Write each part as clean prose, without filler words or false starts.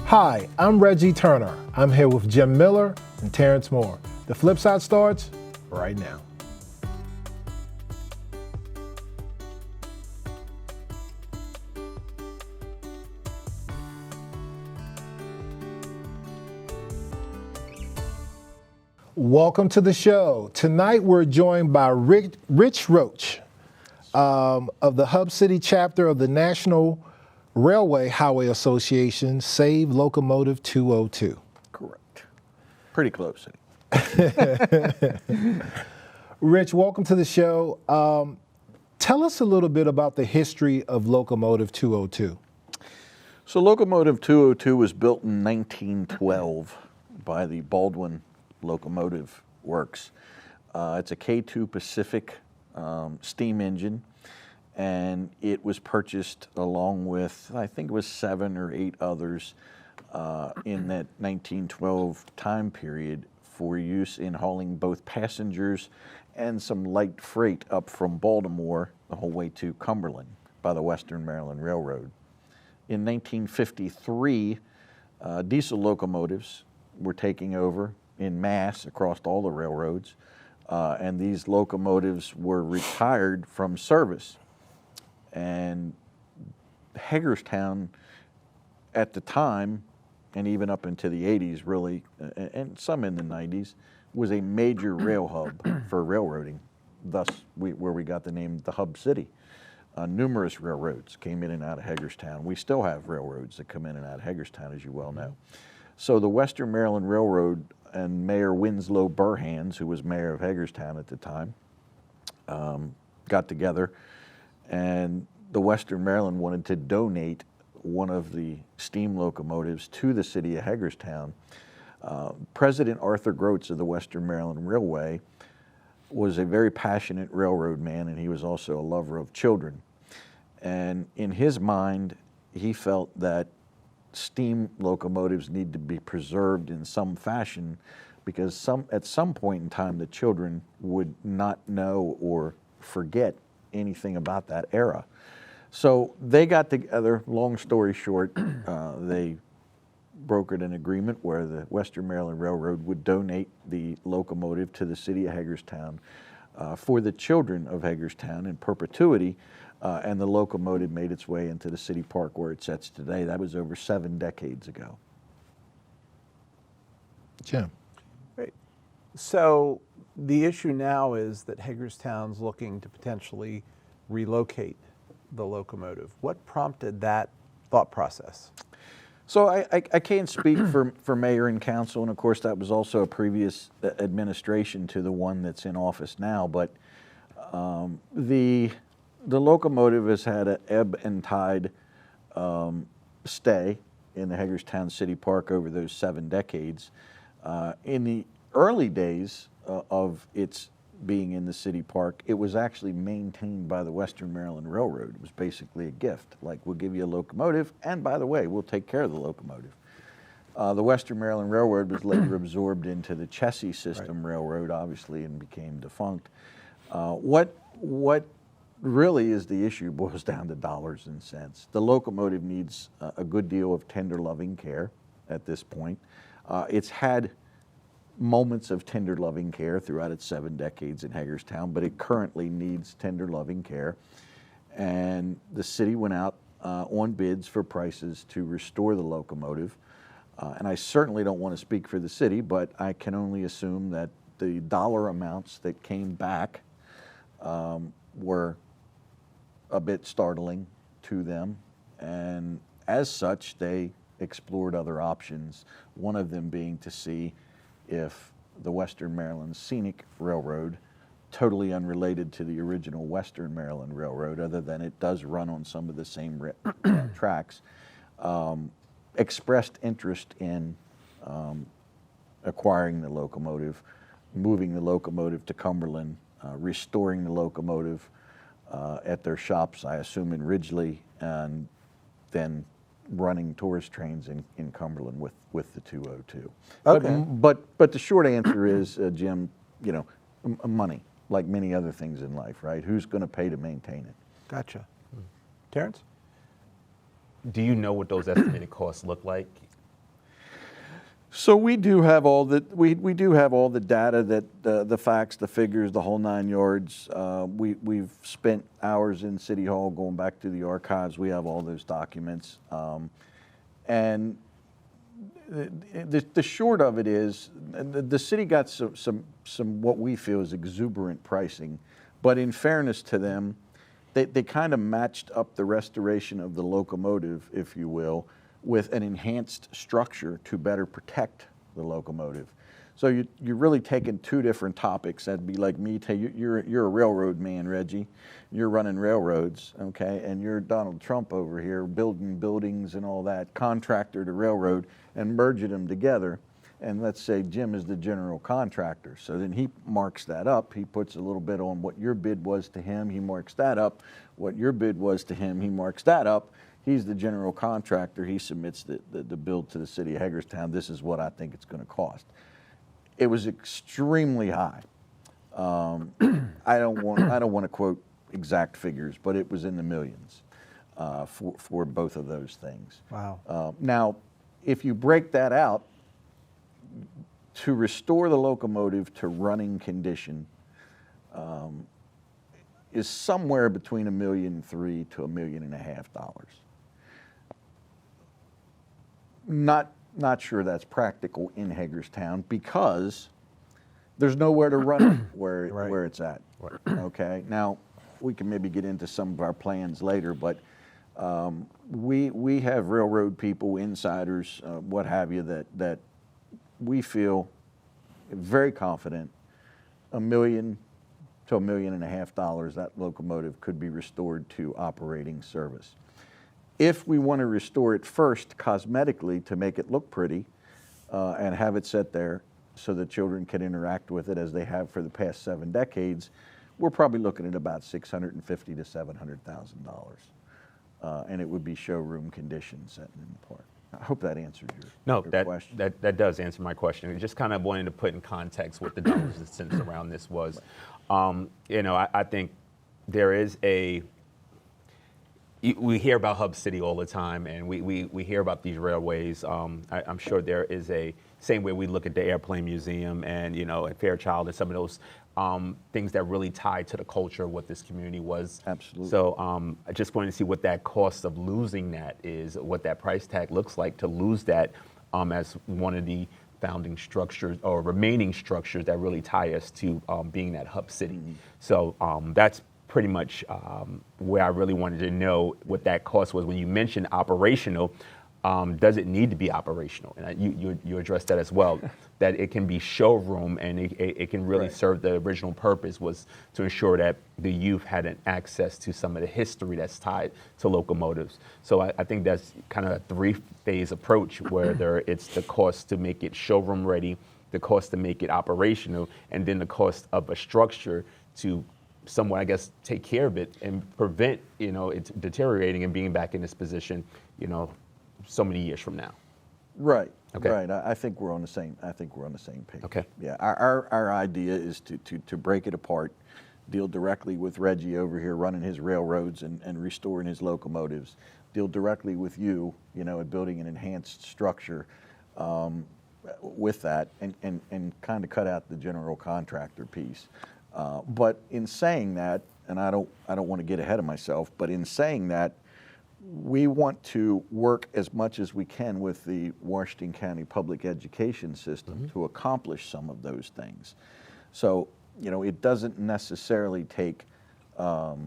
Hi, I'm Reggie Turner. I'm here with Jim Miller and Terrence Moore. The FlipSide starts right now. Welcome to the show. Tonight we're joined by Rich Roach of the Hub City chapter of the National Railway Highway Association, Save Locomotive 202. Correct. Pretty close. Rich, welcome to the show. Tell us a little bit about the history of Locomotive 202. So Locomotive 202 was built in 1912 by the Baldwin Locomotive Works. It's a K2 Pacific steam engine, and it was purchased along with, I think it was 7 or 8 others in that 1912 time period for use in hauling both passengers and some light freight up from Baltimore the whole way to Cumberland by the Western Maryland Railroad. In 1953, diesel locomotives were taking over in mass across all the railroads, and these locomotives were retired from service. And Hagerstown at the time, and even up into the 80s really, and some in the 90s, was a major rail hub for railroading, thus where we got the name the Hub City. Numerous railroads came in and out of Hagerstown. We still have railroads that come in and out of Hagerstown, as you well know. So the Western Maryland Railroad and Mayor Winslow Burhans, who was mayor of Hagerstown at the time, got together, and the Western Maryland wanted to donate one of the steam locomotives to the city of Hagerstown. President Arthur Groats of the Western Maryland Railway was a very passionate railroad man, and he was also a lover of children. And in his mind, he felt that steam locomotives need to be preserved in some fashion because at some point in time the children would not know or forget anything about that era. So they got together, long story short, they brokered an agreement where the Western Maryland Railroad would donate the locomotive to the city of Hagerstown for the children of Hagerstown in perpetuity. And the locomotive made its way into the city park where it sits today. That was over 7 decades ago. Jim. Great. So the issue now is that Hagerstown's looking to potentially relocate the locomotive. What prompted that thought process? So I can't speak for mayor and council, and of course that was also a previous administration to the one that's in office now, but the locomotive has had an ebb and tide stay in the Hagerstown City Park over those 7 decades. In the early days of its being in the city park, it was actually maintained by the Western Maryland Railroad. It was basically a gift, like we'll give you a locomotive, and by the way, we'll take care of the locomotive. The Western Maryland Railroad was later absorbed into the Chessie System Railroad, obviously, and became defunct. What really is the issue boils down to dollars and cents. The locomotive needs a good deal of tender loving care at this point. It's had moments of tender loving care throughout its 7 decades in Hagerstown, but it currently needs tender loving care. And the city went out on bids for prices to restore the locomotive. And I certainly don't want to speak for the city, but I can only assume that the dollar amounts that came back were a bit startling to them, and as such they explored other options, one of them being to see if the Western Maryland Scenic Railroad, totally unrelated to the original Western Maryland Railroad other than it does run on some of the same tracks, expressed interest in acquiring the locomotive, moving the locomotive to Cumberland, restoring the locomotive at their shops, I assume in Ridgely, and then running tourist trains in Cumberland with the 202. Okay. But the short answer is, Jim, money, like many other things in life, right? Who's going to pay to maintain it? Gotcha. Terrence? Do you know what those estimated costs look like? So we do have all the data, that the facts, the figures, the whole 9 yards. We've spent hours in City Hall going back to the archives. We have all those documents, and the short of it is the city got some what we feel is exuberant pricing, but in fairness to them, they kind of matched up the restoration of the locomotive, if you will, with an enhanced structure to better protect the locomotive. So you're really taking two different topics. That'd be like me, you're a railroad man, Reggie. You're running railroads, okay? And you're Donald Trump over here building buildings and all that, contractor to railroad, and merging them together. And let's say Jim is the general contractor. So then he marks that up. He puts a little bit on what your bid was to him. He marks that up. What your bid was to him, he marks that up. He's the general contractor. He submits the bill to the city of Hagerstown. This is what I think it's going to cost. It was extremely high. I don't want to quote exact figures, but it was in the millions for both of those things. Wow. Now, if you break that out, to restore the locomotive to running condition is somewhere between $1.3 million to $1.5 million. Not sure that's practical in Hagerstown because there's nowhere to run it where it's at. Right. Okay. Now we can maybe get into some of our plans later, but we have railroad people, insiders, what have you, that we feel very confident $1 million to $1.5 million that locomotive could be restored to operating service. If we want to restore it first cosmetically to make it look pretty and have it sit there so that children can interact with it as they have for the past 7 decades, we're probably looking at about $650,000 to $700,000, and it would be showroom condition setting in the park. I hope that answered your question. That does answer my question. I just kind of wanted to put in context what the dollars and cents around this was. I think there is we hear about Hub City all the time, and we hear about these railways. I'm sure there is same way we look at the Airplane Museum and, at Fairchild and some of those things that really tie to the culture of what this community was. Absolutely. So I just wanted to see what that cost of losing that is, what that price tag looks like to lose that as one of the founding structures or remaining structures that really tie us to being that hub city. Mm-hmm. So that's pretty much where I really wanted to know what that cost was. When you mentioned operational, does it need to be operational? And you addressed that as well, that it can be showroom and it can really serve the original purpose was to ensure that the youth had an access to some of the history that's tied to locomotives. So I think that's kind of a 3-phase approach, where it's the cost to make it showroom ready, the cost to make it operational, and then the cost of a structure to somewhat, I guess, take care of it and prevent, it deteriorating and being back in this position, so many years from now. Right. Okay. Right. I think we're on the same. Page. Okay. Yeah. Our idea is to break it apart, deal directly with Reggie over here running his railroads and restoring his locomotives, deal directly with you, at building an enhanced structure with that, and kind of cut out the general contractor piece. But in saying that, and I don't want to get ahead of myself, but in saying that, we want to work as much as we can with the Washington County public education system to accomplish some of those things. So, it doesn't necessarily take a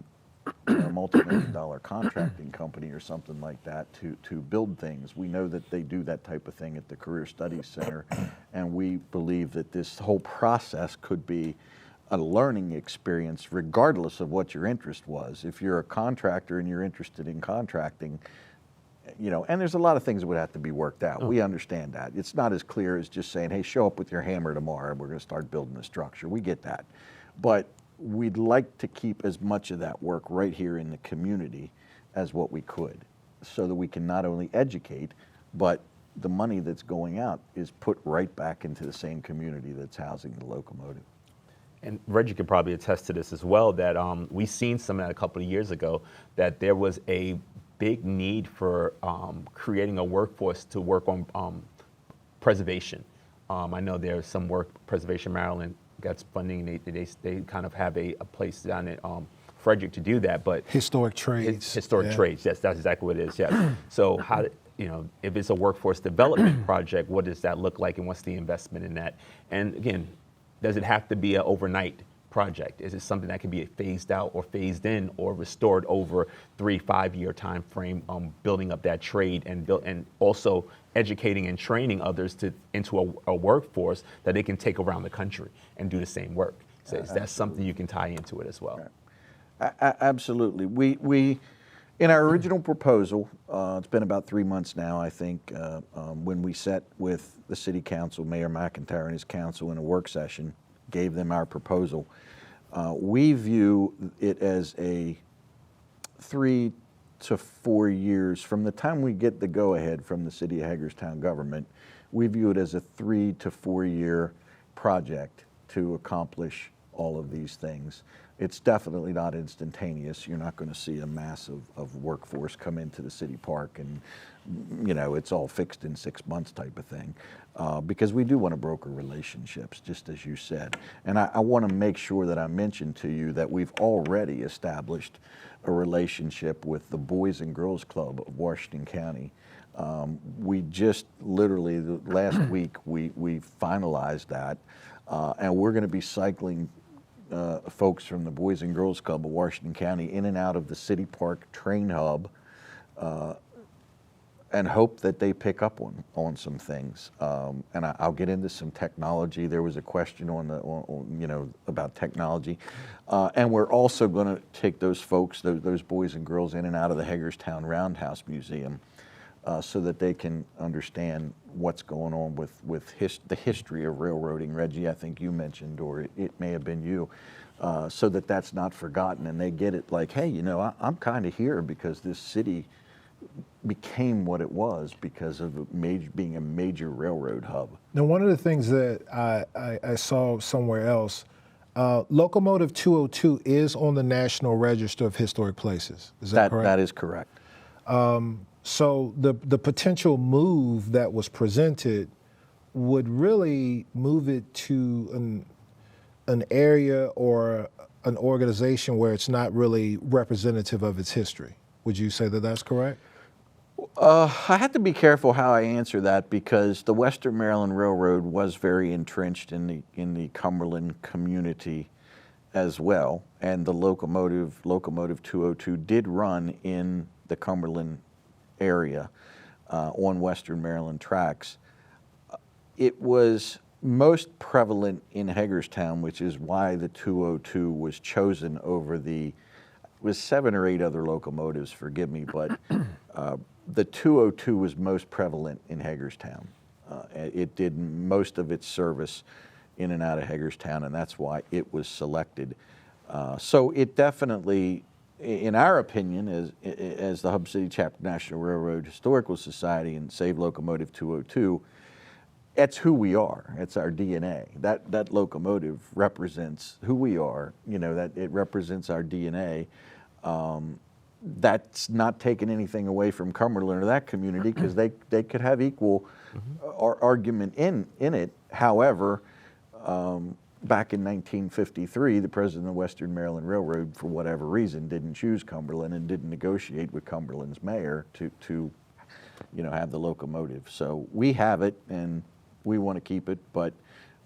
multi-million-dollar contracting company or something like that to build things. We know that they do that type of thing at the Career Studies Center, and we believe that this whole process could be a learning experience regardless of what your interest was. If you're a contractor and you're interested in contracting, and there's a lot of things that would have to be worked out. We understand that. It's not as clear as just saying, hey, show up with your hammer tomorrow and we're going to start building the structure. We get that. But we'd like to keep as much of that work right here in the community as what we could, so that we can not only educate, but the money that's going out is put right back into the same community that's housing the locomotive. And Reggie could probably attest to this as well, that we seen some of that a couple of years ago, that there was a big need for creating a workforce to work on preservation. I know there's some work, Preservation Maryland gets funding, they kind of have a place down in Frederick to do that, but Historic trades. historic yeah. trades, yes, that's exactly what it is, yes. So how, if it's a workforce development project, what does that look like and what's the investment in that? And again, does it have to be an overnight project? Is it something that can be phased out or phased in or restored over 3-5 year time frame, building up that trade and also educating and training others into a workforce that they can take around the country and do the same work? So is that something you can tie into it as well? Absolutely. We in our original proposal, it's been about 3 months now, I think, when we sat with the city council, Mayor McIntyre and his council in a work session, gave them our proposal. We view it as a 3 to 4 years from the time we get the go-ahead from the city of Hagerstown government. We view it as a 3 to 4 year project to accomplish all of these things. It's definitely not instantaneous. You're not going to see a mass of workforce come into the city park and, it's all fixed in 6 months type of thing. Because we do want to broker relationships, just as you said. And I want to make sure that I mention to you that we've already established a relationship with the Boys and Girls Club of Washington County. We just literally last week, we finalized that. And we're going to be cycling folks from the Boys and Girls Club of Washington County in and out of the City Park train hub, and hope that they pick up on some things. And I'll get into some technology. There was a question about technology, and we're also going to take those folks, those boys and girls, in and out of the Hagerstown Roundhouse Museum, so that they can understand what's going on with the history of railroading. Reggie, I think you mentioned, or it may have been you, so that that's not forgotten and they get it like, hey, I'm kind of here because this city became what it was because of being a major railroad hub. Now, one of the things that I saw somewhere else, Locomotive 202 is on the National Register of Historic Places. Is that correct? That is correct. So the potential move that was presented would really move it to an area or an organization where it's not really representative of its history. Would you say that that's correct? I have to be careful how I answer that because the Western Maryland Railroad was very entrenched in the Cumberland community as well, and the Locomotive 202 did run in the Cumberland area on Western Maryland tracks. It was most prevalent in Hagerstown, which is why the 202 was chosen over it was 7 or 8 other locomotives, forgive me, but the 202 was most prevalent in Hagerstown. It did most of its service in and out of Hagerstown, and that's why it was selected. So it definitely, in our opinion, as the Hub City Chapter National Railroad Historical Society and Save Locomotive 202, that's who we are. It's our DNA. That locomotive represents who we are. That it represents our DNA. That's not taking anything away from Cumberland or that community because they could have equal argument in it. However, back in 1953, the president of Western Maryland Railroad, for whatever reason, didn't choose Cumberland and didn't negotiate with Cumberland's mayor to have the locomotive. So we have it and we want to keep it, but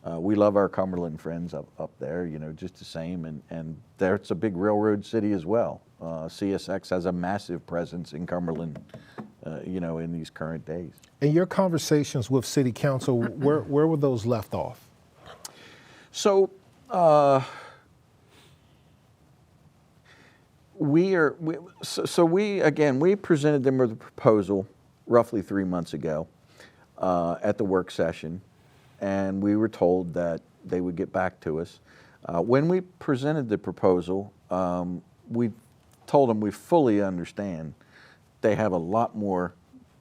we love our Cumberland friends up there, just the same. And it's a big railroad city as well. CSX has a massive presence in Cumberland, in these current days. In your conversations with City Council, where were those left off? So we presented them with a proposal roughly 3 months ago at the work session, and we were told that they would get back to us. When we presented the proposal, we told them we fully understand they have a lot more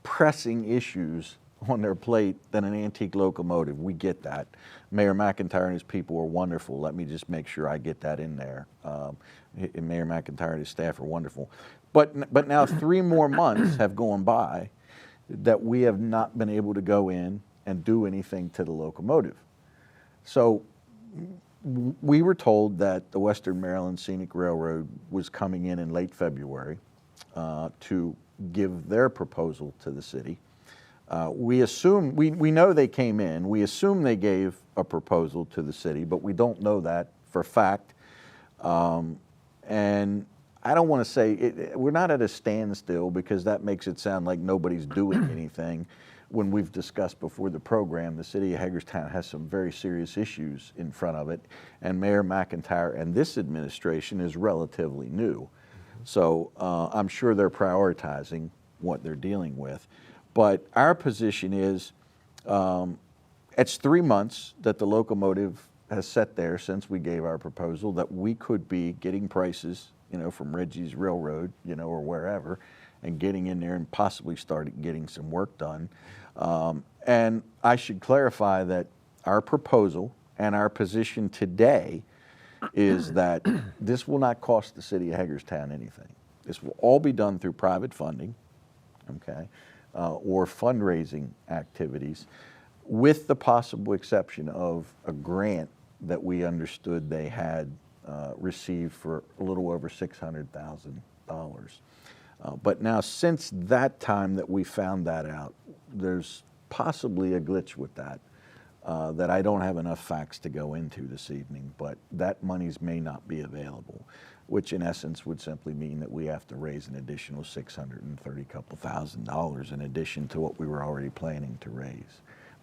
pressing issues on their plate than an antique locomotive. We get that. Mayor McIntyre and his people are wonderful. Let me just make sure I get that in there. Mayor McIntyre and his staff are wonderful. But now 3 more months have gone by that we have not been able to go in and do anything to the locomotive. So we were told that the Western Maryland Scenic Railroad was coming in late February to give their proposal to the city. We know they came in. We assume they gave a proposal to the city, but we don't know that for fact. And I don't want to say we're not at a standstill, because that makes it sound like nobody's doing anything. When we've discussed before the program, the city of Hagerstown has some very serious issues in front of it, and Mayor McIntyre and this administration is relatively new. So I'm sure they're prioritizing what they're dealing with. But our position is, it's 3 months that the locomotive has sat there since we gave our proposal, that we could be getting prices, from Reggie's Railroad, or wherever, and getting in there and possibly start getting some work done. And I should clarify that our proposal and our position today is that this will not cost the city of Hagerstown anything. This will all be done through private funding, okay, or fundraising activities, with the possible exception of a grant that we understood they had received for a little over $600,000. But now, since that time that we found that out, there's possibly a glitch with that that I don't have enough facts to go into this evening, but that monies may not be available, which in essence would simply mean that we have to raise an additional $630,000 in addition to what we were already planning to raise.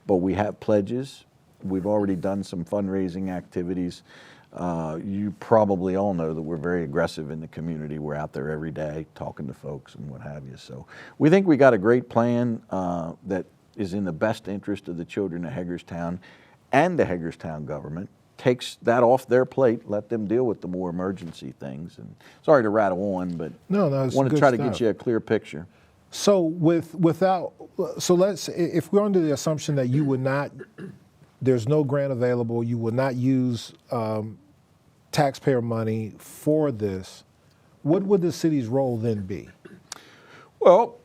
But we have pledges. We've already done some fundraising activities. You probably all know that we're very aggressive in the community. We're out there every day talking to folks and what have you. So we think we got a great plan that is in the best interest of the children of Hagerstown and the Hagerstown government. Takes that off their plate, let them deal with the more emergency things. And sorry to rattle on, but No, I it's want to good try to stuff. get you a clear picture. So if we're under the assumption that you would not, there's no grant available, you would not use taxpayer money for this, what would the city's role then be? Well,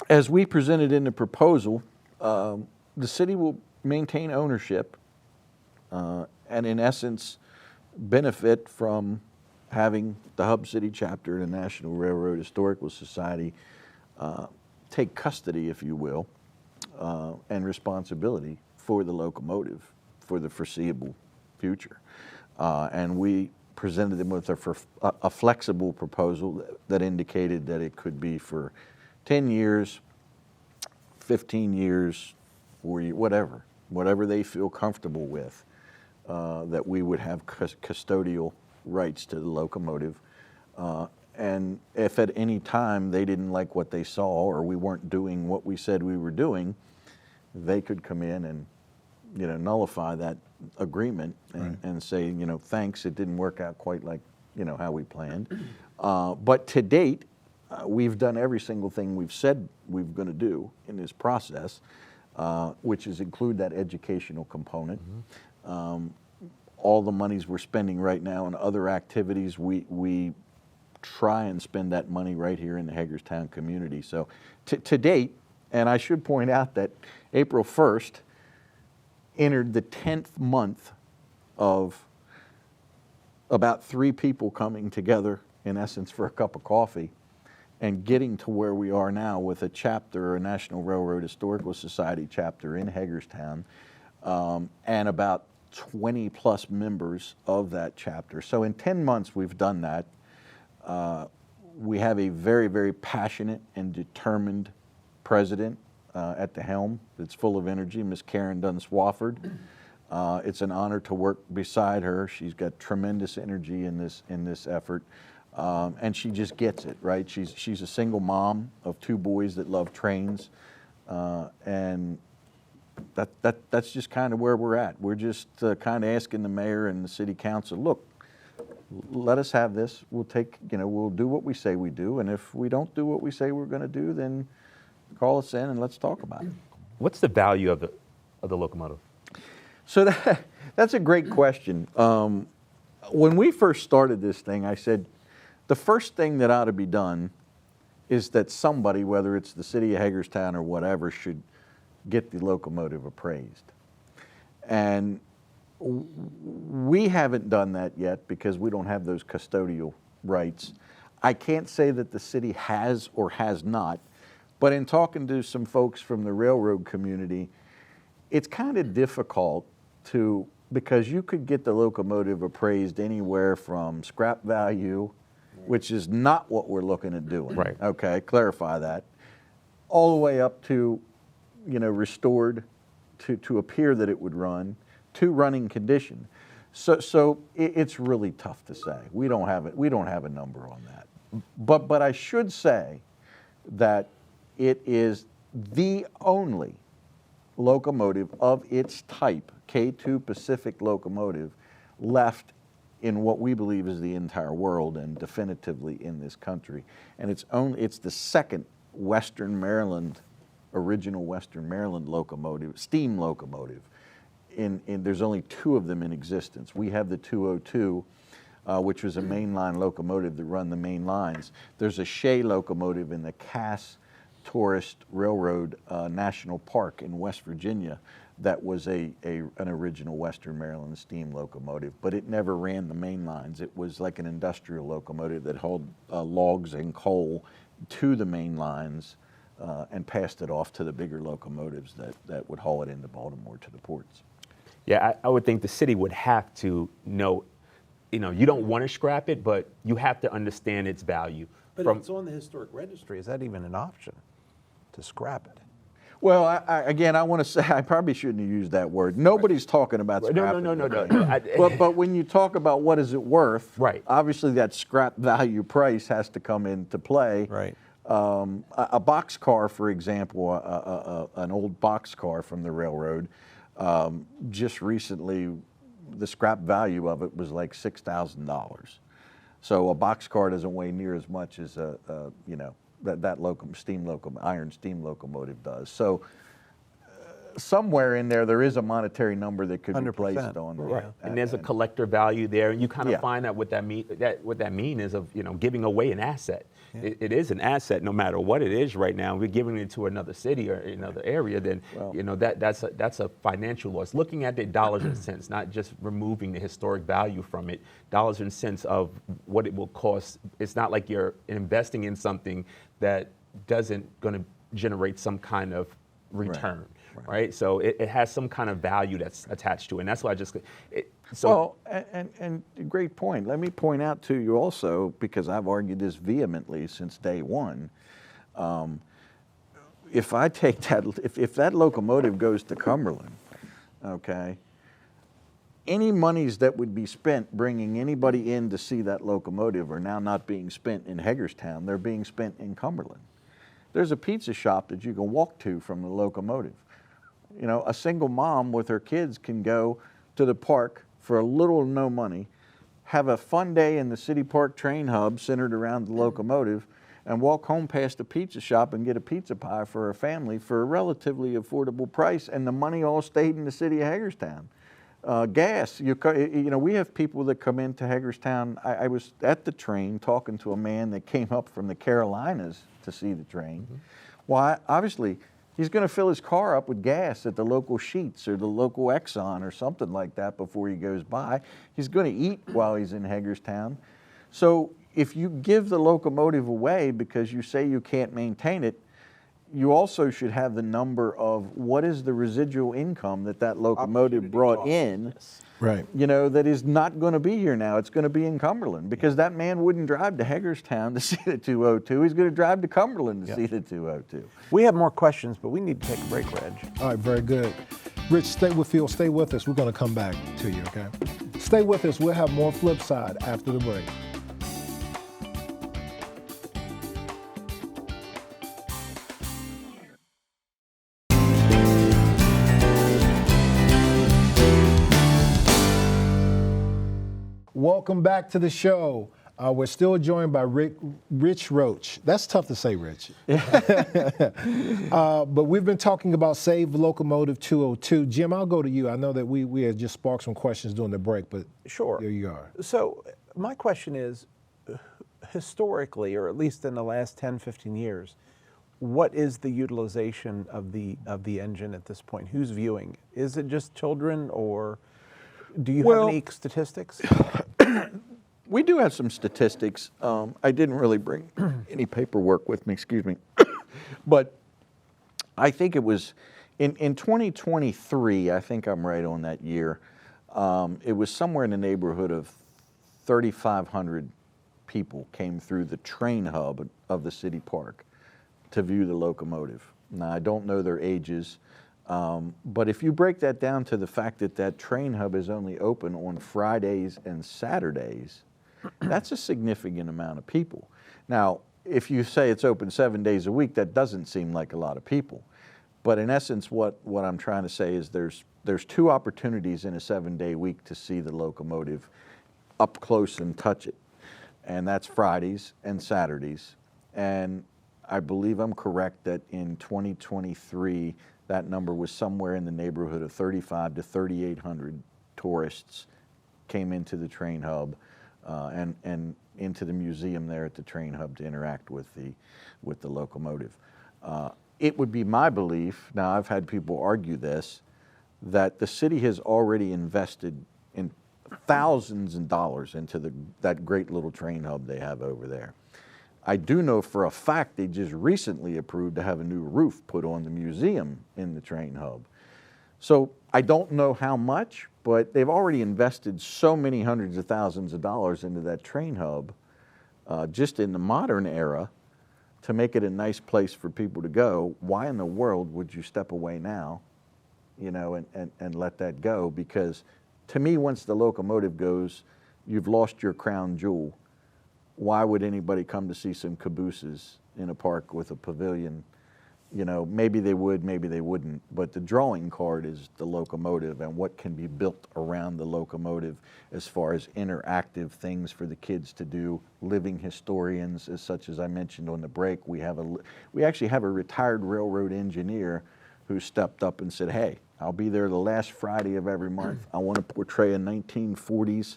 as we presented in the proposal, the city will maintain ownership and in essence benefit from having the Hub City chapter of the National Railroad Historical Society take custody, if you will, and responsibility for the locomotive for the foreseeable future. And we presented them with a flexible proposal that indicated that it could be for 10 years, 15 years, or whatever they feel comfortable with, that we would have custodial rights to the locomotive. And if at any time they didn't like what they saw or we weren't doing what we said we were doing, they could come in and nullify that agreement and say, thanks, it didn't work out quite like how we planned. But to date, we've done every single thing we've said we're going to do in this process, which is include that educational component. All the monies we're spending right now on other activities, we try and spend that money right here in the Hagerstown community. So to date, and I should point out that April 1st entered the 10th month of about 3 people coming together, in essence, for a cup of coffee, and getting to where we are now with a chapter, a National Railroad Historical Society chapter in Hagerstown, and about 20 plus members of that chapter. So in 10 months we've done that. We have a very, very passionate and determined president at the helm that's full of energy, Miss Karen Dunn Swafford. It's an honor to work beside her. She's got tremendous energy in this effort. And she just gets it, right? She's a single mom of 2 boys that love trains, and that's just kind of where we're at. We're just kind of asking the mayor and the city council, look, let us have this. We'll we'll do what we say we do, and if we don't do what we say we're going to do, then call us in and let's talk about it. What's the value of the locomotive? So that's a great question. When we first started this thing, I said, the first thing that ought to be done is that somebody, whether it's the city of Hagerstown or whatever, should get the locomotive appraised. And we haven't done that yet because we don't have those custodial rights. I can't say that the city has or has not, but in talking to some folks from the railroad community, it's kind of difficult to, because you could get the locomotive appraised anywhere from scrap value, which is not what we're looking at doing. Right. Okay, clarify that. All the way up to, restored to appear that it would run, to running condition. So it's really tough to say. We don't have a number on that. But I should say that it is the only locomotive of its type, K2 Pacific locomotive, left in what we believe is the entire world and definitively in this country. And it's the second original Western Maryland locomotive, steam locomotive. There's only two of them in existence. We have the 202, which was a mainline locomotive that run the main lines. There's a Shea locomotive in the Cass Tourist Railroad National Park in West Virginia that was an original Western Maryland steam locomotive, but it never ran the main lines. It was like an industrial locomotive that hauled logs and coal to the main lines and passed it off to the bigger locomotives that would haul it into Baltimore to the ports. Yeah, I would think the city would have to know, you don't want to scrap it, but you have to understand its value. But it's on the historic registry. Is that even an option to scrap it? Well, I want to say I probably shouldn't have used that word. Nobody's talking about scrapping. No. But when you talk about what is it worth, right? Obviously, that scrap value price has to come into play. Right. A box car, for example, an old box car from the railroad, just recently, the scrap value of it was like $6,000. So a box car doesn't weigh near as much as that iron steam locomotive does. So somewhere in there is a monetary number that could be placed on. Right. And there's a collector value there, and you kind of find out what that mean is of giving away an asset. Yeah. It is an asset, no matter what it is right now. We're giving it to another city or another area, then that's a financial loss. Looking at it dollars and cents, not just removing the historic value from it. Dollars and cents of what it will cost. It's not like you're investing in something that doesn't going to generate some kind of return. Right. So it has some kind of value that's attached to it. And that's why and great point. Let me point out to you also, because I've argued this vehemently since day one. If that locomotive goes to Cumberland, okay, any monies that would be spent bringing anybody in to see that locomotive are now not being spent in Hagerstown. They're being spent in Cumberland. There's a pizza shop that you can walk to from the locomotive. A single mom with her kids can go to the park for a little or no money, have a fun day in the City Park train hub centered around the locomotive, and walk home past a pizza shop and get a pizza pie for her family for a relatively affordable price, and the money all stayed in the city of Hagerstown. Gas, we have people that come into Hagerstown. I was at the train talking to a man that came up from the Carolinas to see the train. Mm-hmm. Well, obviously, he's going to fill his car up with gas at the local Sheetz or the local Exxon or something like that before he goes by. He's going to eat while he's in Hagerstown. So if you give the locomotive away because you say you can't maintain it, you also should have the number of what is the residual income that locomotive brought in. Yes. Right. That is not going to be here now. It's going to be in Cumberland, because that man wouldn't drive to Hagerstown to see the 202. He's going to drive to Cumberland to see the 202. We have more questions, but we need to take a break, Reg. All right, very good. Rich, stay with us. We're going to come back to you, okay? Stay with us. We'll have more FlipSide after the break. Welcome back to the show. We're still joined by Rich Roach. That's tough to say, Rich. But we've been talking about Save Locomotive 202. Jim, I'll go to you. I know that we had just sparked some questions during the break, but sure, here you are. So my question is, historically, or at least in the last 10, 15 years, what is the utilization of the engine at this point? Who's viewing? Is it just children, or do you Well- have any statistics? We do have some statistics. I didn't really bring any paperwork with me, excuse me. But I think it was in 2023, I think I'm right on that year, it was somewhere in the neighborhood of 3,500 people came through the train hub of the city park to view the locomotive. Now, I don't know their ages, but if you break that down to the fact that that train hub is only open on Fridays and Saturdays, that's a significant amount of people. Now, if you say it's open 7 days a week, that doesn't seem like a lot of people. But in essence, what I'm trying to say is there's two opportunities in a 7-day week to see the locomotive up close and touch it. And that's Fridays and Saturdays. And I believe I'm correct that in 2023, that number was somewhere in the neighborhood of 3,500 to 3,800 tourists came into the train hub and into the museum there at the train hub to interact with the locomotive. It would be my belief, now I've had people argue this, that the city has already invested in thousands of dollars into that great little train hub they have over there. I do know for a fact they just recently approved to have a new roof put on the museum in the train hub. So I don't know how much, but they've already invested so many hundreds of thousands of dollars into that train hub just in the modern era to make it a nice place for people to go. Why in the world would you step away now, you know, and let that go? Because to me, once the locomotive goes, you've lost your crown jewel. Why would anybody come to see some cabooses in a park with a pavilion? You know, maybe they would, maybe they wouldn't, but the drawing card is the locomotive and what can be built around the locomotive as far as interactive things for the kids to do, living historians, as such as I mentioned on the break. We actually have a retired railroad engineer who stepped up and said, hey, I'll be there the last Friday of every month. I want to portray a 1940s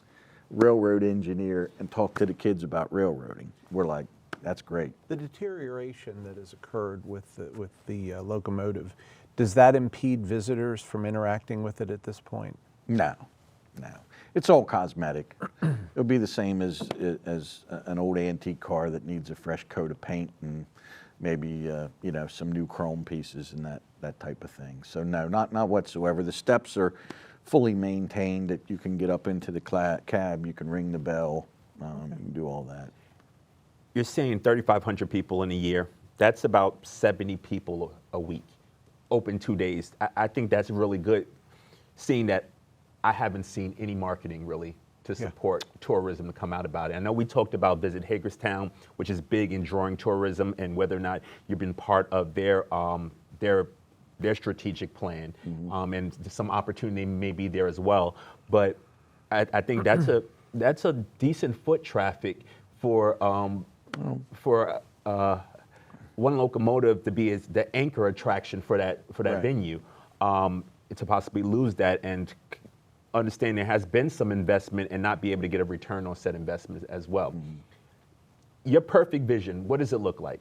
railroad engineer and talk to the kids about railroading. We're like, that's great. The deterioration that has occurred with the locomotive, does that impede visitors from interacting with it at this point? No. It's all cosmetic. It'll be the same as an old antique car that needs a fresh coat of paint and maybe you know, some new chrome pieces and that type of thing. So no, not whatsoever. The steps are fully maintained, that you can get up into the cab, you can ring the bell, you can do all that. You're saying 3,500 people in a year. That's about 70 people a week, open 2 days. I think that's really good, seeing that I haven't seen any marketing really to support tourism to come out about it. I know we talked about Visit Hagerstown, which is big in drawing tourism, and whether or not you've been part of their strategic plan, and some opportunity may be there as well. But I think that's a decent foot traffic for one locomotive to be as the anchor attraction for that Right. venue. To possibly lose that and understand there has been some investment and not be able to get a return on said investment as well. Your perfect vision, what does it look like?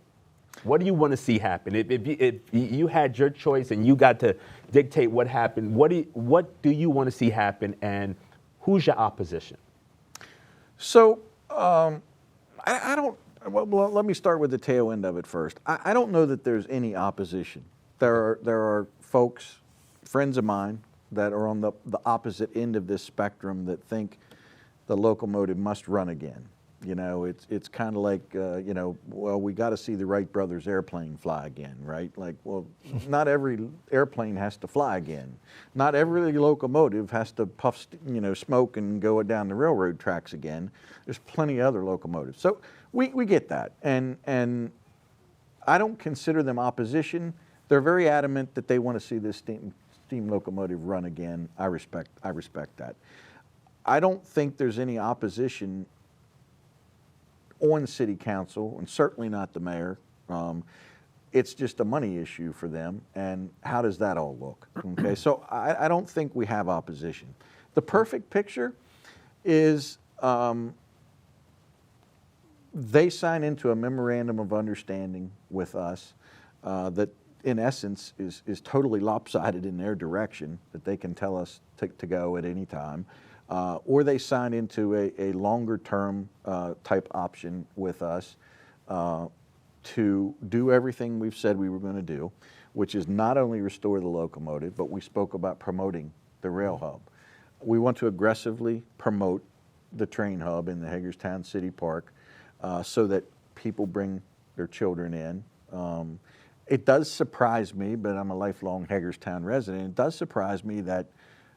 What do you want to see happen? If you had your choice and you got to dictate what happened, what do you want to see happen, and who's your opposition? So I don't, well, let me start with the tail end of it first. I don't know that there's any opposition. There are folks, friends of mine, that are on the opposite end of this spectrum that think the locomotive must run again. You know, it's kind of like, you know, well, we got to see the Wright brothers airplane fly again, right? Like, well, not every airplane has to fly again. Not every locomotive has to puff, you know, smoke and go down the railroad tracks again. There's plenty of other locomotives. So we get that. And I don't consider them opposition. They're very adamant that they want to see this steam locomotive run again. I respect that. I don't think there's any opposition on city council, and certainly not the mayor. It's just a money issue for them, and how does that all look? Okay, so I don't think we have opposition. The perfect picture is they sign into a memorandum of understanding with us that in essence is totally lopsided in their direction, that they can tell us to go at any time, or they sign into a longer term type option with us to do everything we've said we were going to do, which is not only restore the locomotive, but we spoke about promoting the rail hub. We want to aggressively promote the train hub in the Hagerstown City Park so that people bring their children in. It does surprise me, but I'm a lifelong Hagerstown resident, it does surprise me that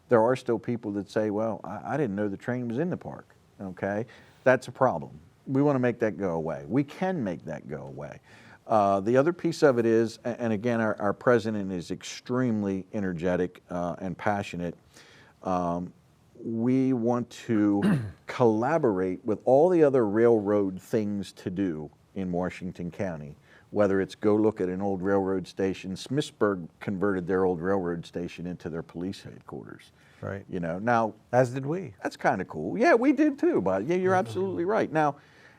there are still people that say, well, I didn't know the train was in the park, okay? That's a problem. We want to make that go away. We can make that go away. The other piece of it is, and again, our president is extremely energetic and passionate, we want to collaborate with all the other railroad things to do in Washington County, whether it's go look at an old railroad station. Smithsburg converted their old railroad station into their police headquarters. Right. You know, now, As did we. that's kind of cool. Yeah, we did too, but yeah, you're absolutely right. Now,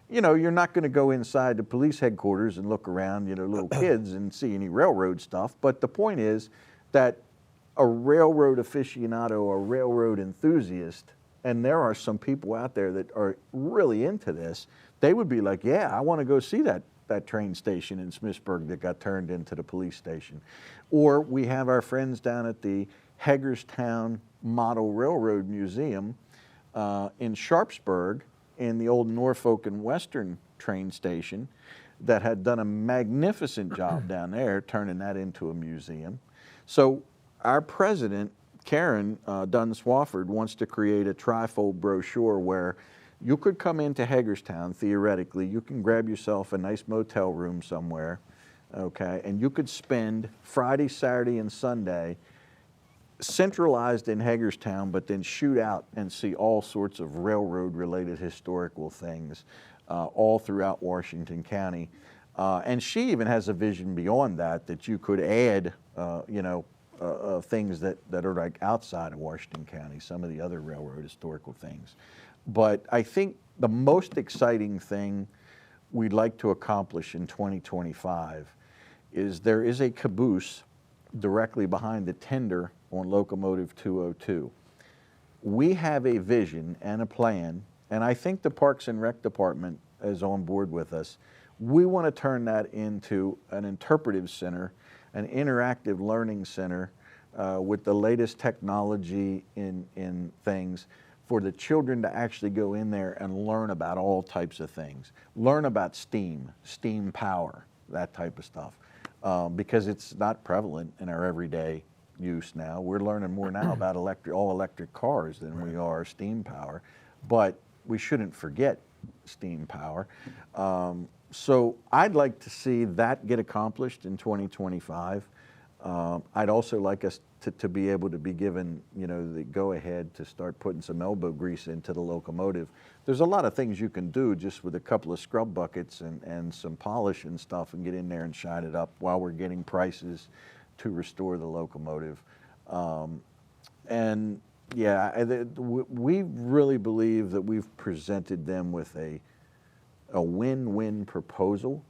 you know, you're not going to go inside the police headquarters and look around, you know, little kids and see any railroad stuff. But the point is that a railroad aficionado, a railroad enthusiast, and there are some people out there that are really into this, they would be like, yeah, I want to go see that train station in Smithsburg that got turned into the police station. Or we have our friends down at the Hagerstown Model Railroad Museum in Sharpsburg, in the old Norfolk and Western train station, that had done a magnificent job down there turning that into a museum. So our president, Karen Dunn Swafford, wants to create a trifold brochure where you could come into Hagerstown, theoretically, you can grab yourself a nice motel room somewhere, okay, and you could spend Friday, Saturday, and Sunday centralized in Hagerstown, but then shoot out and see all sorts of railroad-related historical things all throughout Washington County. And she even has a vision beyond that, that you could add, you know, things that are like outside of Washington County, some of the other railroad historical things. But I think the most exciting thing we'd like to accomplish in 2025 is there is a caboose directly behind the tender on Locomotive 202. We have a vision and a plan, and I think the Parks and Rec Department is on board with us. We want to turn that into an interpretive center, an interactive learning center with the latest technology in things for the children to actually go in there and learn about all types of things. Learn about steam power, that type of stuff, because it's not prevalent in our everyday use now. We're learning more now about all electric cars than we are steam power, but we shouldn't forget steam power. So I'd like to see that get accomplished in 2025. I'd also like us to be able to be given, you know, the go-ahead to start putting some elbow grease into the locomotive. There's a lot of things you can do just with a couple of scrub buckets and some polish and stuff, and get in there and shine it up while we're getting prices to restore the locomotive. And yeah, we really believe that we've presented them with a win-win proposal.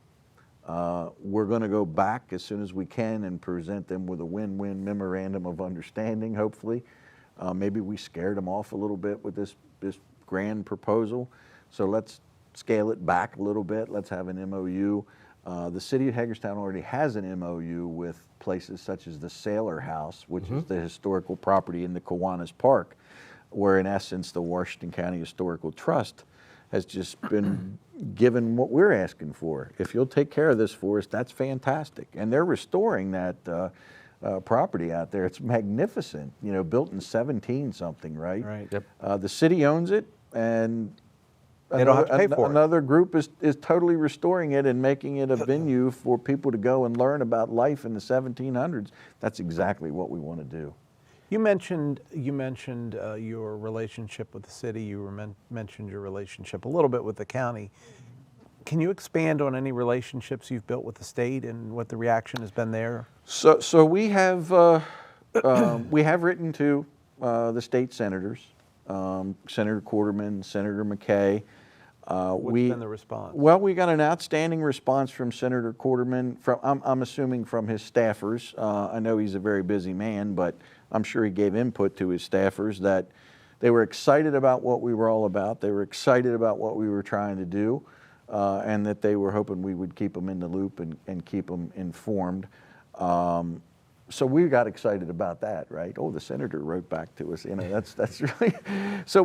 We're going to go back as soon as we can and present them with a win-win memorandum of understanding, hopefully. Maybe we scared them off a little bit with this grand proposal. So let's scale it back a little bit. Let's have an MOU. The city of Hagerstown already has an MOU with places such as the Sailor House, which is the historical property in the Kiwanis Park, where in essence the Washington County Historical Trust has just been given what we're asking for. If you'll take care of this for us, that's fantastic. And they're restoring that property out there. It's magnificent, you know, built in 17 something, right? Right. Yep. The city owns it, and They don't have to pay for it. another group is totally restoring it and making it a venue for people to go and learn about life in the 1700s. That's exactly what we want to do. You mentioned your relationship with the city. You mentioned your relationship a little bit with the county. Can you expand on any relationships you've built with the state and what the reaction has been there? So we have written to the state senators, Senator Quarterman, Senator McKay. What's been the response? Well, we got an outstanding response from Senator Quarterman. I'm assuming from his staffers. I know he's a very busy man, but I'm sure he gave input to his staffers that they were excited about what we were all about. They were excited about what we were trying to do, and that they were hoping we would keep them in the loop and keep them informed. So we got excited about that, right? Oh, the senator wrote back to us. You know, that's really. So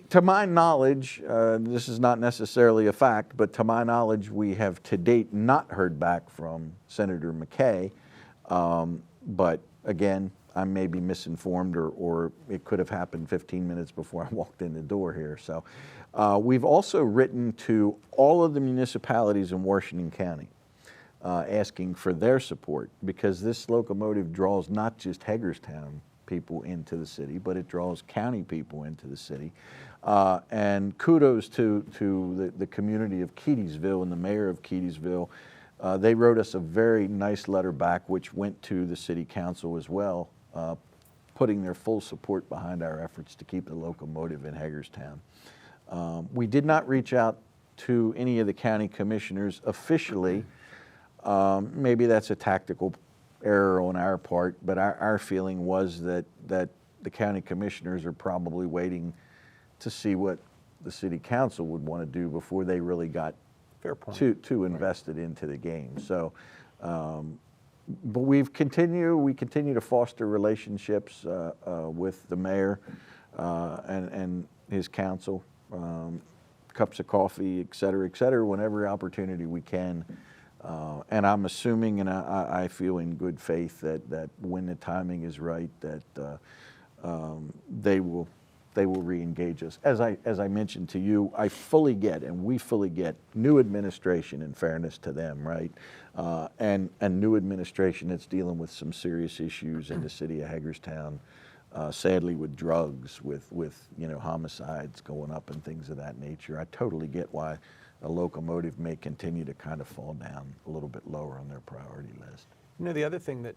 to my knowledge, this is not necessarily a fact, but to my knowledge, we have to date not heard back from Senator McKay. But again, I may be misinformed, or it could have happened 15 minutes before I walked in the door here. So we've also written to all of the municipalities in Washington County, asking for their support, because this locomotive draws not just Hagerstown people into the city, but it draws county people into the city. And kudos to the community of Keedysville and the mayor of Keedysville. They wrote us a very nice letter back, which went to the city council as well, putting their full support behind our efforts to keep the locomotive in Hagerstown. We did not reach out to any of the county commissioners officially. Maybe that's a tactical error on our part, but our feeling was that the county commissioners are probably waiting to see what the city council would want to do before they really got Fair point. too invested into the game. So, but we continue to foster relationships with the mayor and his council, cups of coffee, et cetera, whenever opportunity we can. And I'm assuming, and I feel in good faith that when the timing is right, that they will re-engage us. As I mentioned to you, I fully get, and we fully get, new administration, in fairness to them, right? And new administration that's dealing with some serious issues in the city of Hagerstown, sadly with drugs, with homicides going up and things of that nature. I totally get why a locomotive may continue to kind of fall down a little bit lower on their priority list. You know, the other thing that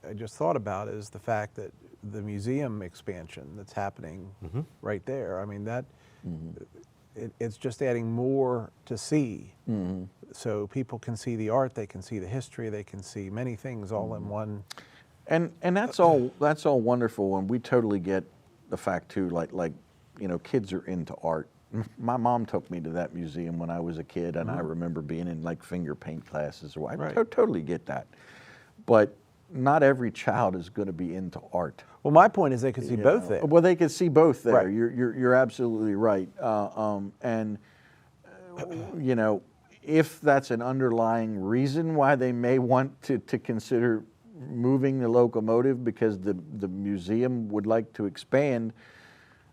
I just thought about is the fact that the museum expansion that's happening right there. I mean, that it's just adding more to see. So people can see the art, they can see the history, they can see many things all in one. And that's all wonderful, and we totally get the fact too. Like kids are into art. My mom took me to that museum when I was a kid, and I remember being in like finger paint classes. I totally get that, but not every child is going to be into art. Well, my point is they could see both there. Well, they could see both there. Right. You're absolutely right. And if that's an underlying reason why they may want to consider moving the locomotive because the museum would like to expand.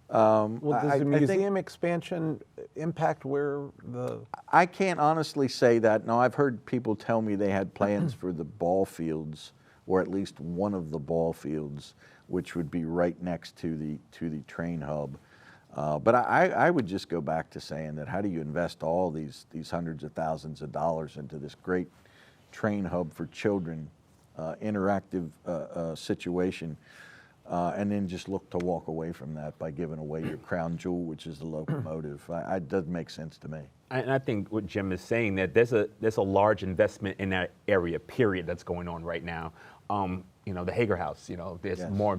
Well, does the museum expansion impact where the... I can't honestly say that. No, I've heard people tell me they had plans for the ball fields, or at least one of the ball fields, which would be right next to the train hub. But I would just go back to saying that how do you invest all these hundreds of thousands of dollars into this great train hub for children, interactive situation, and then just look to walk away from that by giving away your crown jewel, which is the locomotive. It doesn't make sense to me. And I think what Jim is saying, that there's a large investment in that area, period, that's going on right now. The Hager House, there's more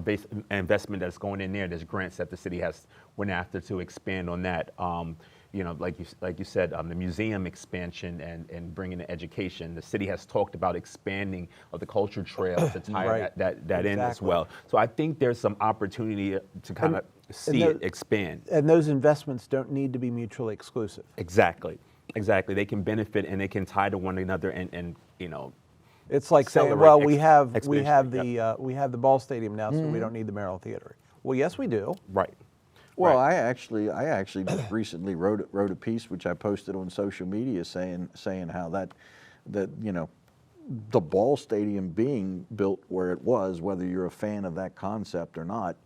investment that's going in there. There's grants that the city has went after to expand on that. Like you said, the museum expansion and bringing the education. The city has talked about expanding of the culture trail to tie that in as well. So I think there's some opportunity to kind of see it expand. And those investments don't need to be mutually exclusive. Exactly. They can benefit and they can tie to one another and It's like saying, celebrate well, we have expansion. we have the ball stadium now, so we don't need the Merrill Theater. Well, yes, we do. Right. Well, I actually just recently wrote a piece which I posted on social media saying how that the ball stadium being built where it was, whether you're a fan of that concept or not,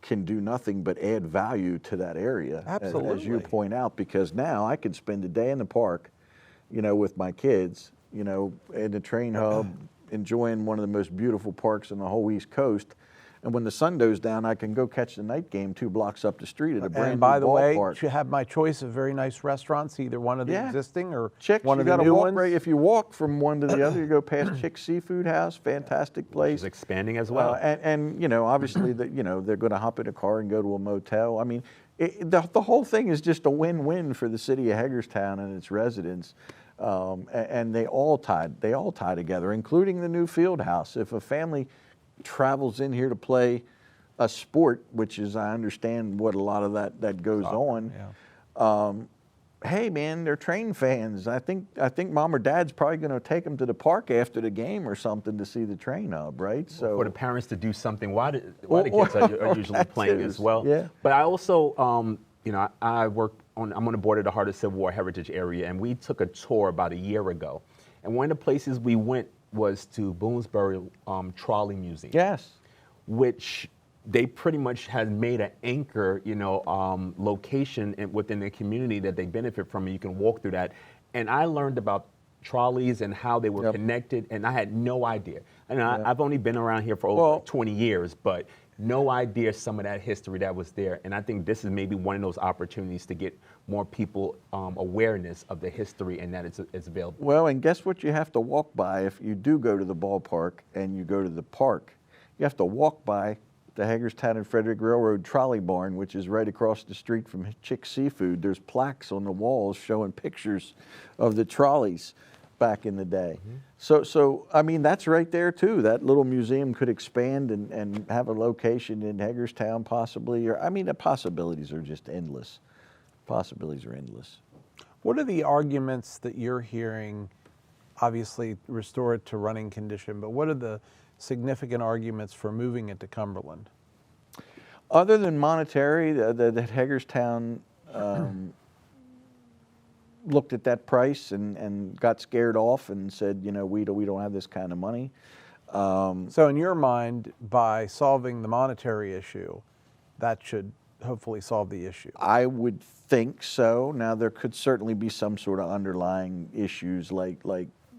can do nothing but add value to that area. Absolutely. As you point out, because now I could spend a day in the park, with my kids, in the train hub, enjoying one of the most beautiful parks on the whole East Coast, And when the sun goes down, I can go catch the night game 2 blocks up the street at a brand And new by the way, ballpark. you have my choice of very nice restaurants, either one of the Yeah. existing or Chick's, one you of the got to new walk ones. right. If you walk from one to the other, you go past Chick's Seafood House, fantastic place. It's expanding as well. And you know, obviously, they're going to hop in a car and go to a motel. I mean, the whole thing is just a win-win for the city of Hagerstown and its residents. And they all tie together, including the new field house. If a family travels in here to play a sport, which is, I understand what a lot of that goes on. Yeah. Hey man, they're train fans. I think mom or dad's probably going to take them to the park after the game or something to see the train hub, right? So For the parents to do something while the kids are usually that playing too. as well. Yeah. But I also, I'm on the board of the Heart of Civil War Heritage Area, and we took a tour about a year ago. And one of the places we went was to Bloomsbury Trolley Museum. yes. Which they pretty much has made an anchor, location within the community that they benefit from, and you can walk through that. And I learned about trolleys and how they were Yep. connected, and I had no idea. And I've only been around here for Well- over 20 years, but no idea some of that history that was there. And I think this is maybe one of those opportunities to get more people awareness of the history and that it's available. Well, and guess what you have to walk by if you do go to the ballpark and you go to the park? You have to walk by the Hagerstown and Frederick Railroad Trolley Barn, which is right across the street from Chick's Seafood. There's plaques on the walls showing pictures of the trolleys back in the day. So I mean, that's right there too. That little museum could expand and have a location in Hagerstown possibly. Or I mean, the possibilities are just endless. Possibilities are endless. What are the arguments that you're hearing? Obviously, restore it to running condition, but what are the significant arguments for moving it to Cumberland? Other than monetary, that Hagerstown looked at that price and got scared off and said, we don't have this kind of money. So in your mind, by solving the monetary issue, that should hopefully solve the issue. I would think so. Now there could certainly be some sort of underlying issues like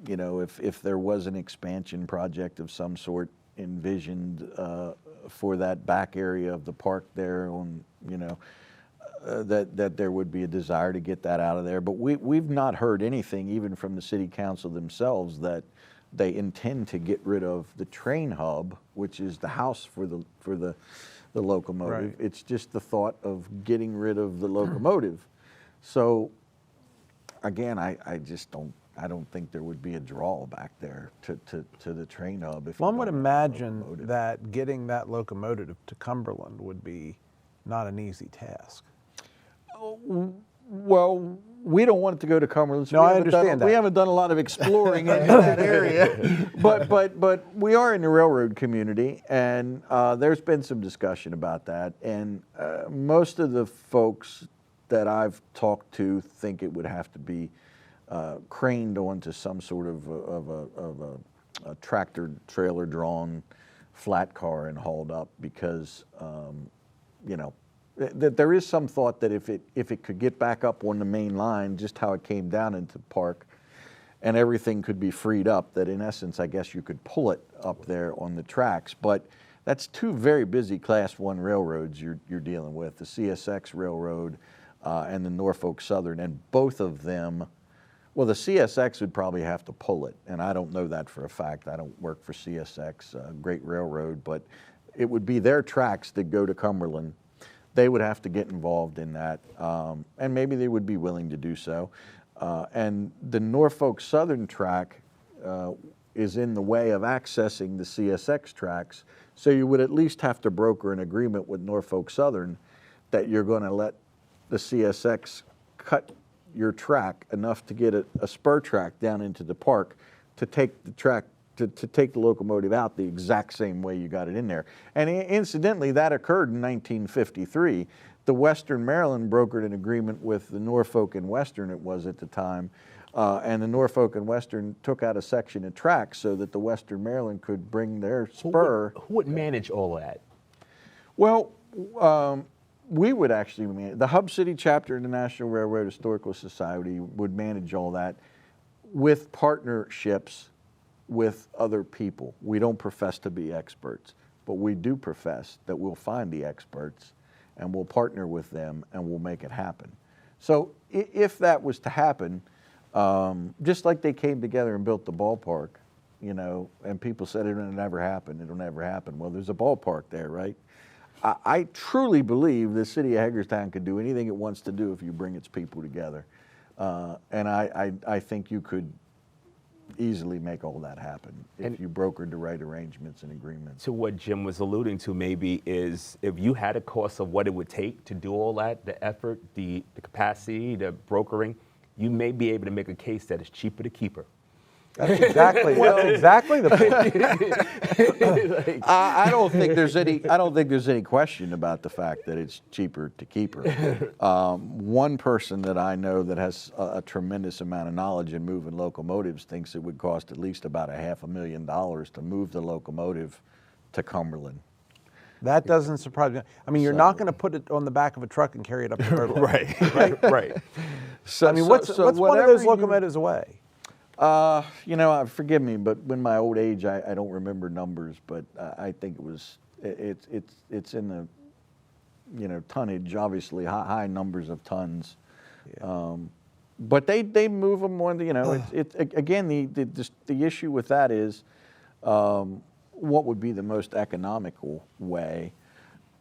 if there was an expansion project of some sort envisioned for that back area of the park there on that there would be a desire to get that out of there. But we've not heard anything even from the city council themselves that they intend to get rid of the train hub, which is the house for the locomotive. Right. It's just the thought of getting rid of the locomotive. So again, I just don't think there would be a draw back there to the train hub. If One you would don't have a imagine locomotive. that getting that locomotive to Cumberland would be not an easy task. Well, we don't want it to go to Cumberland. So No, we I haven't understand done, We that. haven't done a lot of exploring in that area, but we are in the railroad community, and there's been some discussion about that. And most of the folks that I've talked to think it would have to be craned onto some sort of a tractor trailer drawn flat car and hauled up because there is some thought that if it could get back up on the main line, just how it came down into the park, and everything could be freed up, that in essence, I guess you could pull it up there on the tracks. But that's 2 very busy Class 1 railroads you're dealing with, the CSX Railroad and the Norfolk Southern, and both of them, well, the CSX would probably have to pull it, and I don't know that for a fact. I don't work for CSX, great railroad, but it would be their tracks that go to Cumberland. They would have to get involved in that, and maybe they would be willing to do so. And the Norfolk Southern track is in the way of accessing the CSX tracks, so you would at least have to broker an agreement with Norfolk Southern that you're going to let the CSX cut your track enough to get a spur track down into the park to take the track to take the locomotive out the exact same way you got it in there. And incidentally, that occurred in 1953. The Western Maryland brokered an agreement with the Norfolk and Western, it was at the time, and the Norfolk and Western took out a section of track so that the Western Maryland could bring their spur. Who would manage all of that? Well, we would actually manage. The Hub City chapter of the National Railroad Historical Society would manage all that with partnerships with other people. We don't profess to be experts, but we do profess that we'll find the experts and we'll partner with them and we'll make it happen. So if that was to happen, just like they came together and built the ballpark, you know, and people said it'll never happen, it'll never happen. Well, there's a ballpark there, right? I truly believe the city of Hagerstown could do anything it wants to do if you bring its people together. And I think you could easily make all that happen if you brokered the right arrangements and agreements. To what Jim was alluding to maybe is if you had a cost of what it would take to do all that, the effort, the capacity, the brokering, you may be able to make a case that it's cheaper to keep her. That's exactly the point. I don't think there's any question about the fact that it's cheaper to keep her. One person that I know that has a tremendous amount of knowledge in moving locomotives thinks it would cost at least about $500,000 to move the locomotive to Cumberland. That doesn't surprise me. I mean, you're not going to put it on the back of a truck and carry it up the road. Right. So, I mean, what's one of those locomotives away? You know, forgive me, but in my old age, I don't remember numbers, but I think it's in the, you know, tonnage, obviously high numbers of tons. Yeah. But they move them on. You know, again the issue with that is, what would be the most economical way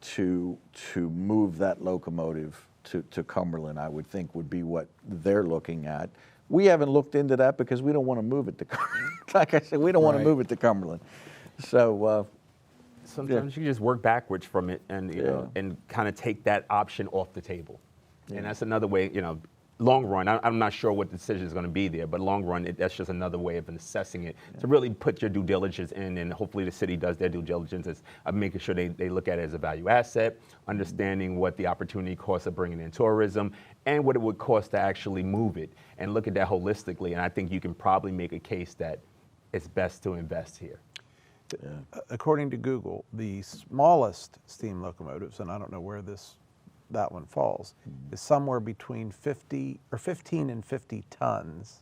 to move that locomotive to Cumberland? I would think would be what they're looking at. We haven't looked into that because we don't want to move it to Cumberland. Like I said, we don't want to move it to Cumberland. So sometimes you just work backwards from it and you know, and kind of take that option off the table. And that's another way, you know, long run, I'm not sure what the decision is going to be there, but long run, that's just another way of assessing it, to really put your due diligence in, and hopefully the city does their due diligence as making sure they look at it as a value asset, understanding what the opportunity costs of bringing in tourism, and what it would cost to actually move it, and look at that holistically. And I think you can probably make a case that it's best to invest here. According to Google, the smallest steam locomotives, and I don't know where that one falls, is somewhere between 15 and 50 tons,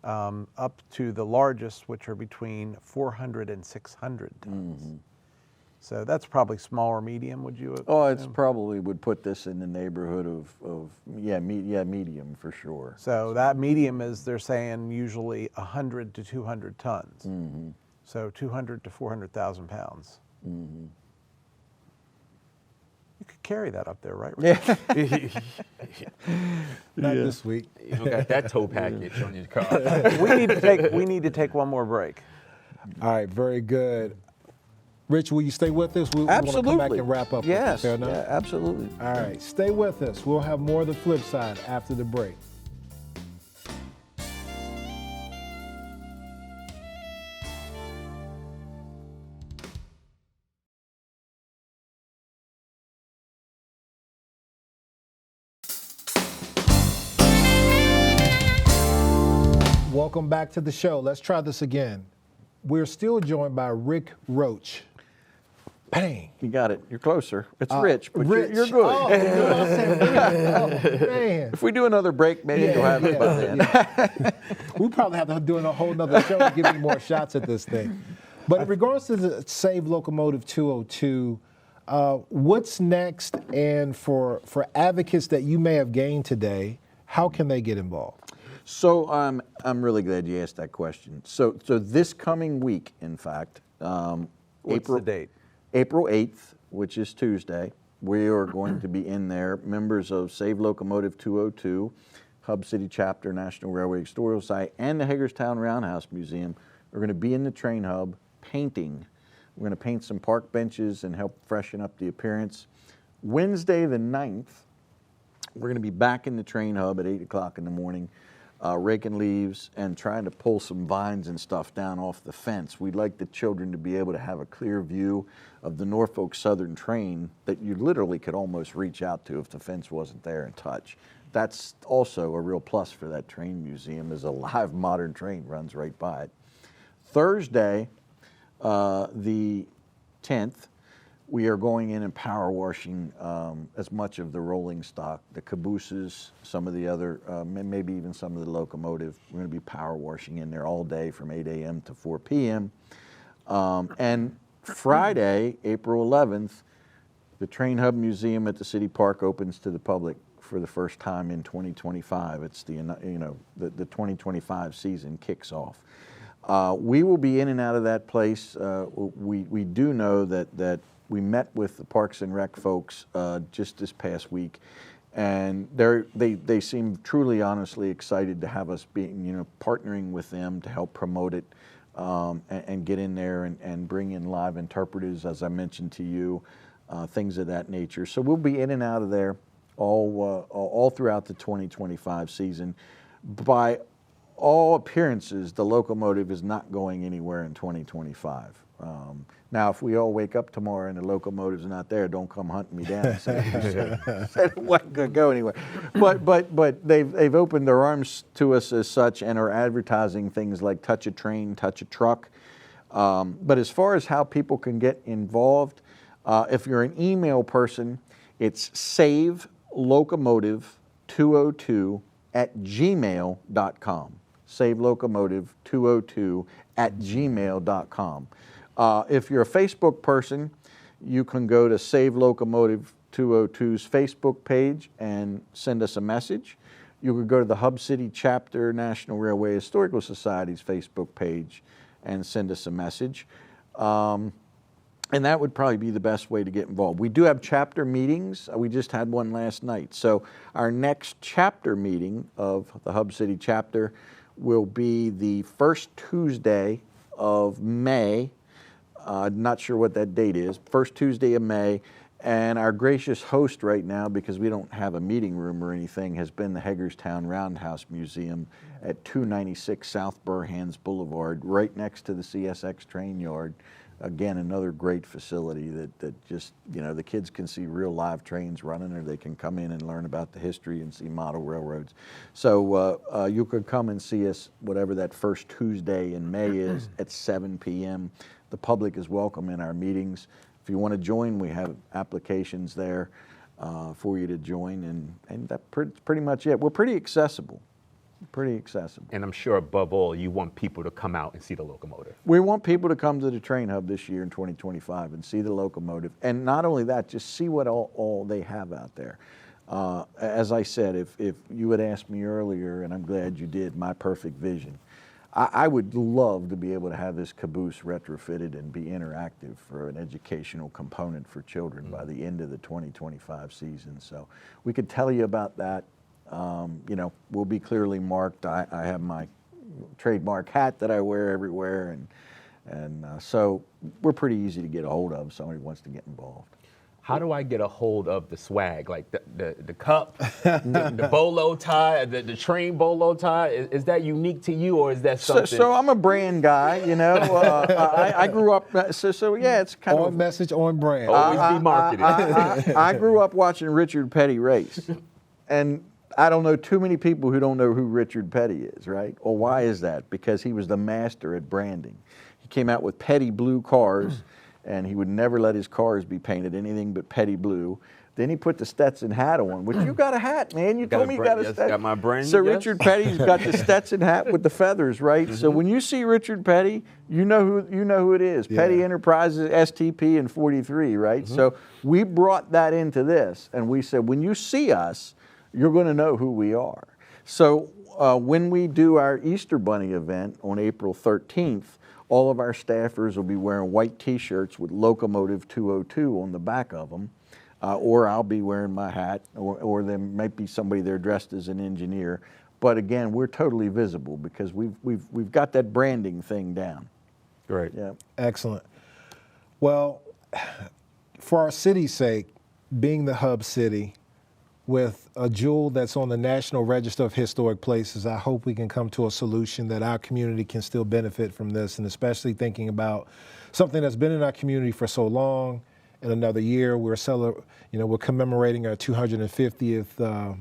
up to the largest, which are between 400 and 600 tons. So that's probably small or medium, would you assume? Oh, it's probably would put this in the neighborhood of medium for sure. So that medium is, they're saying, usually 100 to 200 tons. So 200 to 400,000 pounds. You could carry that up there, right? Yeah. Not this week. You don't got that tow package on your car. We need to take one more break. All right, very good. Rich, will you stay with us? We want to come back and wrap up. Yes. Fair enough? Yeah, absolutely. All right, stay with us. We'll have more of the flip side after the break. Welcome back to the show. Let's try this again. We're still joined by Rick Roach. Bang. You got it. You're closer. It's Rich, but Rich. you're good. Oh, you know, I said Rick. Oh, man. If we do another break, maybe you'll have it by then. We probably have to do a whole nother show to give you more shots at this thing. But in regards to the Save Locomotive 202, what's next? And for advocates that you may have gained today, how can they get involved? So I'm really glad you asked that question. So this coming week, in fact, What's the date? April 8th, which is Tuesday, we are going to be in there. Members of Save Locomotive 202, Hub City Chapter, National Railway Historical Site, and the Hagerstown Roundhouse Museum are going to be in the train hub painting. We're going to paint some park benches and help freshen up the appearance. Wednesday the 9th, we're going to be back in the train hub at 8 o'clock in the morning, raking leaves and trying to pull some vines and stuff down off the fence. We'd like the children to be able to have a clear view of the Norfolk Southern train that you literally could almost reach out to if the fence wasn't there and touch. That's also a real plus for that train museum, is a live modern train runs right by it. Thursday, the 10th, we are going in and power washing as much of the rolling stock, the cabooses, some of the other, maybe even some of the locomotive. We're going to be power washing in there all day from 8 a.m. to 4 p.m. And Friday, April 11th, the Train Hub Museum at the City Park opens to the public for the first time in 2025. It's the 2025 season kicks off. We will be in and out of that place. We do know that we met with the Parks and Rec folks just this past week, and they seem truly, honestly excited to have us being, partnering with them to help promote it and get in there and bring in live interpreters, as I mentioned to you, things of that nature. So we'll be in and out of there all throughout the 2025 season. By all appearances, the Locomotive is not going anywhere in 2025. Now, if we all wake up tomorrow and the Locomotive's not there, don't come hunting me down and say it wasn't going to go anywhere. But they've opened their arms to us as such and are advertising things like Touch a Train, Touch a Truck. But as far as how people can get involved, if you're an email person, it's savelocomotive202@gmail.com. savelocomotive202@gmail.com. If you're a Facebook person, you can go to Save Locomotive 202's Facebook page and send us a message. You could go to the Hub City Chapter National Railway Historical Society's Facebook page and send us a message. And that would probably be the best way to get involved. We do have chapter meetings. We just had one last night. So our next chapter meeting of the Hub City Chapter will be the first Tuesday of May. Not sure what that date is. First Tuesday of May. And our gracious host right now, because we don't have a meeting room or anything, has been the Hagerstown Roundhouse Museum at 296 South Burhans Boulevard, right next to the CSX train yard. Again, another great facility that just, the kids can see real live trains running, or they can come in and learn about the history and see model railroads. So you could come and see us whatever that first Tuesday in May is at 7 p.m. The public is welcome in our meetings. If you want to join, we have applications there for you to join, and that's pretty much it. We're pretty accessible. And I'm sure above all, you want people to come out and see the Locomotive. We want people to come to the Train Hub this year in 2025 and see the Locomotive. And not only that, just see what all they have out there. As I said, if you had asked me earlier, and I'm glad you did, my perfect vision, I would love to be able to have this caboose retrofitted and be interactive for an educational component for children by the end of the 2025 season. So we could tell you about that. We'll be clearly marked. I have my trademark hat that I wear everywhere, and so we're pretty easy to get a hold of if somebody wants to get involved. How do I get a hold of the swag, like the cup, the bolo tie, the train bolo tie? Is that unique to you, or is that something? So I'm a brand guy, I grew up, yeah, it's kind On of message, on brand. Always be marketed. I grew up watching Richard Petty race, and I don't know too many people who don't know who Richard Petty is, right? Well, why is that? Because he was the master at branding. He came out with Petty blue cars, and he would never let his cars be painted anything but Petty blue. Then he put the Stetson hat on, which you got a hat, man. You told me you got a Stetson. Got my brand. So Richard Petty's got the Stetson hat with the feathers, right? So when you see Richard Petty, you know who it is. Yeah. Petty Enterprises, STP, and 43, right? So we brought that into this, and we said, when you see us, you're going to know who we are. So when we do our Easter Bunny event on April 13th, all of our staffers will be wearing white T-shirts with Locomotive 202 on the back of them, or I'll be wearing my hat, or there might be somebody there dressed as an engineer. But again, we're totally visible because we've got that branding thing down. Great. Yeah. Excellent. Well, for our city's sake, being the hub city, with a jewel that's on the National Register of Historic Places, I hope we can come to a solution that our community can still benefit from this, and especially thinking about something that's been in our community for so long. In another year, we're commemorating our 250th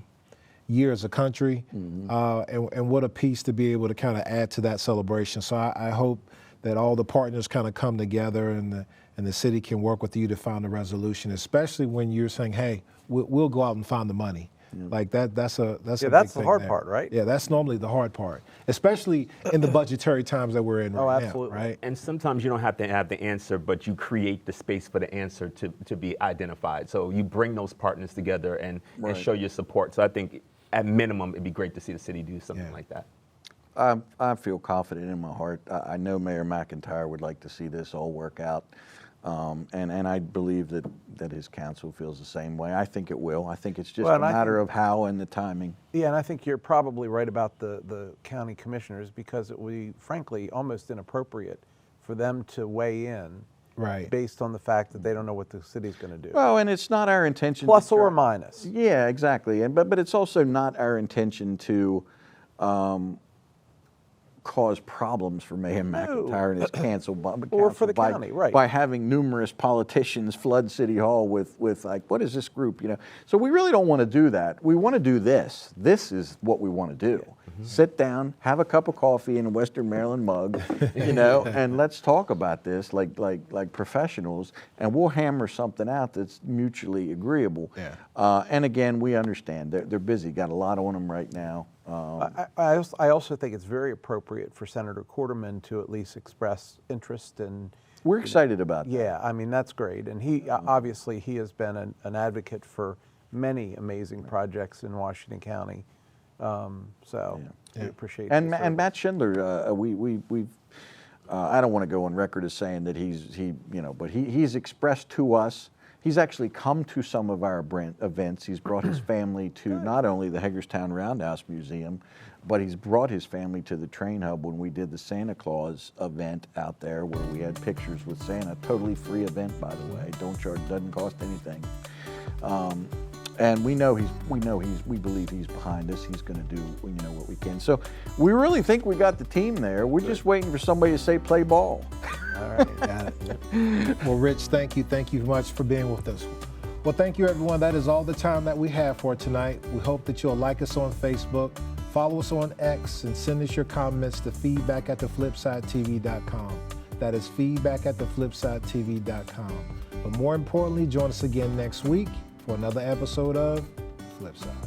year as a country, and what a piece to be able to kind of add to that celebration. So I hope that all the partners kind of come together, and the city can work with you to find a resolution, especially when you're saying, hey, we'll go out and find the money. Like that's a Yeah, big that's the thing hard there. part, right? Yeah, that's normally the hard part, especially in the budgetary times that we're in right absolutely. now, right? And sometimes you don't have to have the answer, but you create the space for the answer to be identified. So you bring those partners together and show your support. So I think at minimum, it'd be great to see the city do something like that. I feel confident in my heart. I know Mayor McIntyre would like to see this all work out. And I believe that his council feels the same way. I think it will. I think it's just Well, a and I matter think- of how and the timing. Yeah, and I think you're probably right about the county commissioners, because it would be, frankly, almost inappropriate for them to weigh in Right. based on the fact that they don't know what the city's going to do. Well, and it's not our intention. Plus to or try- minus. Yeah, exactly. And but it's also not our intention to cause problems for Mayor McIntyre and his Or for the council county, right. by having numerous politicians flood City Hall with like, what is this group, you know? So we really don't want to do that. We want to do this. This is what we want to do. Sit down, have a cup of coffee in a Western Maryland mug, you know, and let's talk about this like professionals, and we'll hammer something out that's mutually agreeable. Yeah. And again, we understand they're busy, got a lot on them right now. I also think it's very appropriate for Senator Quarterman to at least express interest in. We're excited about that. Yeah, I mean, that's great. And he, obviously, he has been an advocate for many amazing projects in Washington County. So we appreciate And his and service. Matt Schindler, we've I don't want to go on record as saying that but he's expressed to us. He's actually come to some of our events. He's brought his family to not only the Hagerstown Roundhouse Museum, but he's brought his family to the train hub when we did the Santa Claus event out there, where we had pictures with Santa. Totally free event, by the way. Don't charge, doesn't cost anything. And we believe he's behind us. He's going to do what we can. So we really think we got the team there. We're just waiting for somebody to say play ball. All right, got it. Well, Rich, thank you. Thank you much for being with us. Well, thank you, everyone. That is all the time that we have for tonight. We hope that you'll like us on Facebook, follow us on X, and send us your comments to feedback@theflipsidetv.com. That is feedback@theflipsidetv.com. But more importantly, join us again next week for another episode of Flipside.